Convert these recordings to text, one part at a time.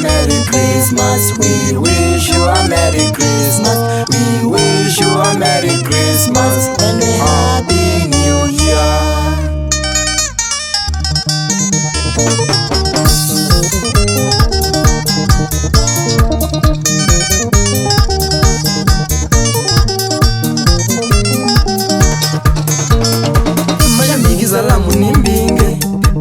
Merry Christmas, we wish you a Merry Christmas, we wish you a Merry Christmas and a Happy New Year. Mayambiki salamu ni mbinge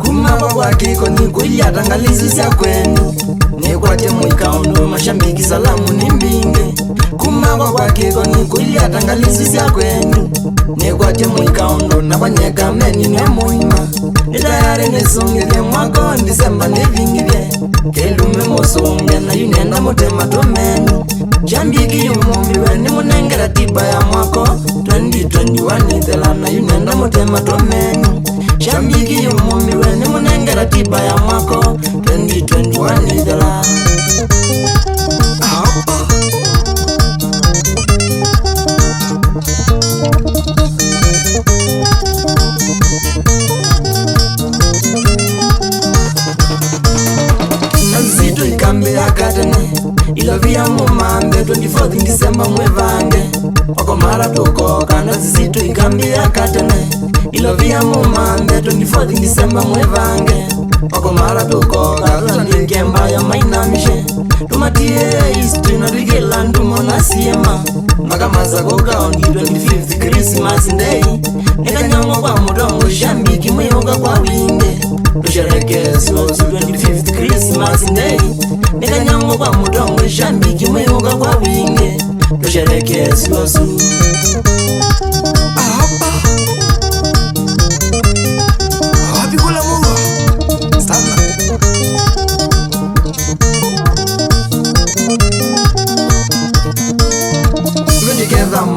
kumaba kwake koni kulyata ngalisisya kwenu nekwate mwikaundo. Mashambiki salamu ni mbinge kumaba kwake koni kulyata ngalisisya kwenu nekwate mwikaundo. Nabanyeka meni nemuima nitayari nesungile mwaka Disemba nevingile kelume mosunge na yunenda mutema tomenu. Shambiki yumumbiwe ni munengera tiba ya mwako 2021 itela na yunenda mutema tomenu. Shambiki yumumbiwe ni munengera tiba ya mwako 2021 itela. Nazito ikambe ya katene ilovia mumambe 24 Disemba mwevange wako mara tukoka. Nazito ikambe ya katene ilovia mumambe 24 Disemba mwevange wako mara tukoka. Tutandinkemba ya mainamishe tumatie history na rigela ndumona siema makamaza kokaundi 25th Christmas Day nekanyongo kwa mudongo. Shambiki mweyoga kwa winge tushereke sosu 25th Christmas Day nekanyongo kwa mudongo. Shambiki mweyoga kwa winge tushereke sosu.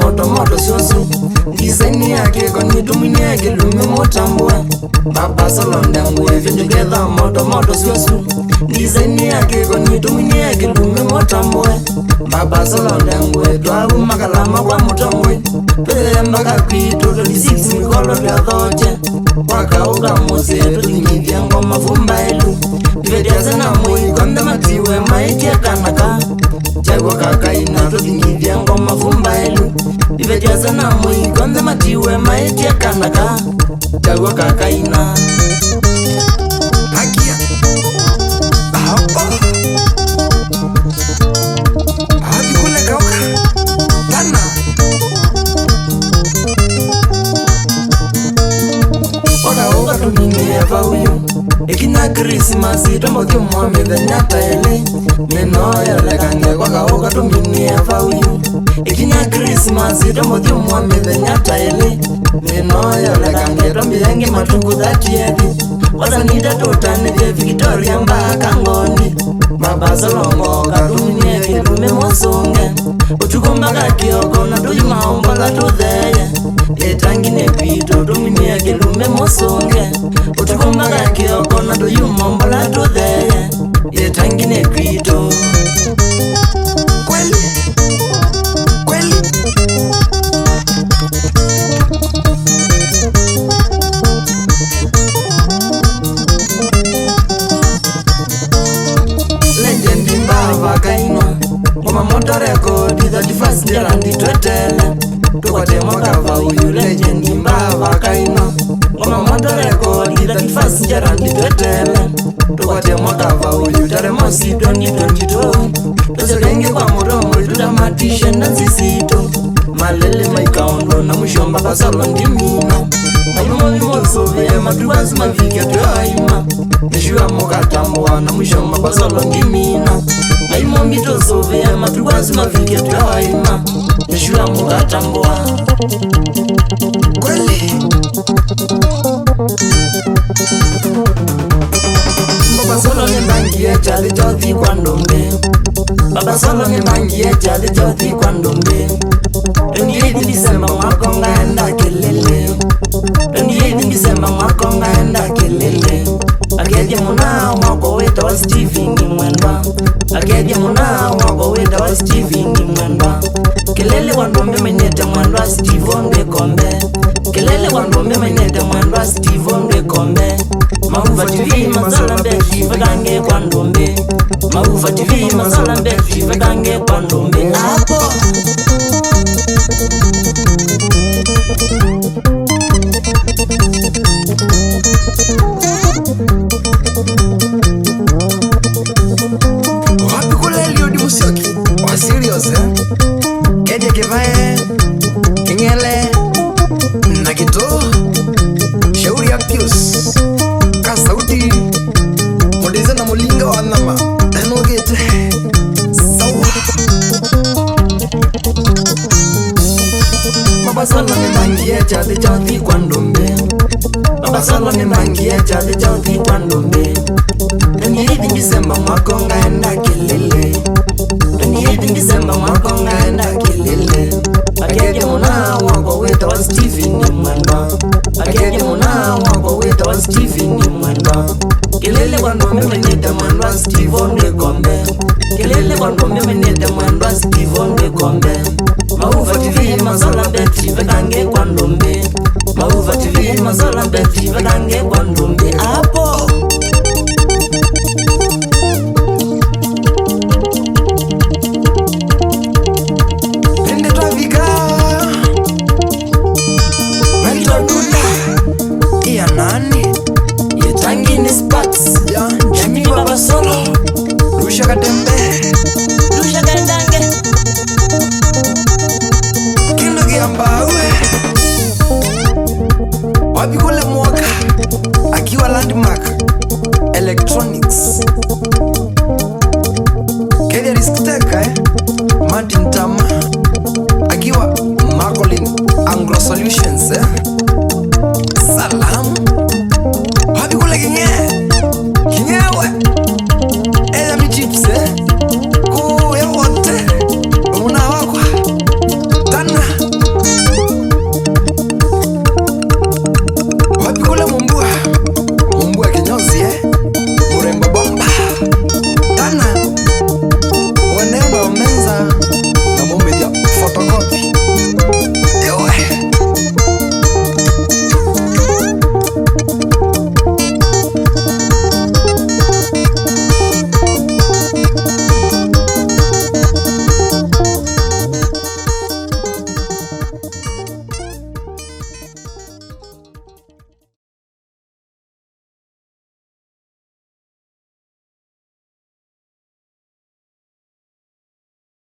Moto moto sosu design yake koni tumini yake lume motambua baba salonda ngwe vinjugeza moto moto sosu design yake koni tumini yake lume motambua baba salonda ngwe twabu makalama kwa motongwe pele mbaka kwito 26 mikolo ya thoche wakauka mose tunyithia ngoma fumba elu divedia na mui konda matiwe maikia kanaka chagwa kakaina tunyithia ngoma fumba elu divedia sana mui konda matiwe maikia kanaka chagwa kakaina hakia hapa hadi kule kauka tana oka tunineva huyu ikina Christmas tomothio mwambe nyata ele nenoya lekange oka tunineva huyu ikina Christmas tomothio mwambe nyata ele nenoya lekange tombiyenge matuku thatiedi wasanida totane vya Victoria mbaka ngoni baba salongo katuminie kilume mosunge utukumbaka kioko na tujumaombaka tutheye etangine pito tuminie kilume mosunge utukumbaka kioko na tujumaombaka tutheye etangine pito. Kweli kweli legendi mbava kaino ngoma moto rekodi 31st January twetele tukwate mwaka vauyu. Legendi mbava kaino ngoma moto rekodi 31st January twetele tukwate mwaka vauyu. Taremosi 2022 tusekenge kwa muromo tutamatishe na zisito malele maikaundo na mushomba pasalo ndimino maimo vimosove matuwazi mavike tuyaima nishua mokatambua na mushomba pasalo ndimino maimo mitosove matuwazi mavike tuyaima nishua mokatambua. Kweli Baba solo ni mangi ya chali chothi kwa ndombe. Baba solo ni mangi ya chali chothi kwa ndombe. 28 Disemba mwako ngaenda kelele. 28 Disemba mwako ngaenda kelele. Akedia muna wako weta wa Steven Mwendwa. Akedia muna wako weta wa Steven Mwendwa. Kelele wandombe menete Mwendwa Steve Ondwe Kombe. Kelele wandombe menete Mwendwa Steve Ondwe Kombe. Mauva TV masala mbeki vadange kwa ndombe. Mauva TV masala mbeki vadange kwa ndombe. Apo wapi kule Eliud Musyoki wa serious Kedia Kivae Kingele na Kito Shauri ya Pius Kasauti Modeza na Mulinga wa Nama Enogete Sawa Mabasala memangie chati kwa ndombe. Mabasala memangie chati kwa ndombe. Nanyidi Disemba mwako ngaenda kilele. Nanyidi Disemba mwako ngaenda kilele. Akedia muna wako weta wa Steven Mwendwa. Akedia muna wako weta wa Steven Mwendwa. Kelele wandombe menete Mwendwa Steve Ondwe Kombe. Kelele wandombe menete Mwendwa Steve Ondwe Kombe. Mauva TV masala mbeki vadange kwa ndombe. Mauva TV masala mbeki vadange kwa ndombe. Apo Pende Trafika Melito Dula Iya nani Yetangini Sparks Jimmy Baba Solo Lusha Katembe Lusha Kandange Kindo Kiambawe Wapikule Mwaka akiwa Landmark Electronics Kedia Riskiteka Martin Tama akiwa Marcolin Anglo Solutions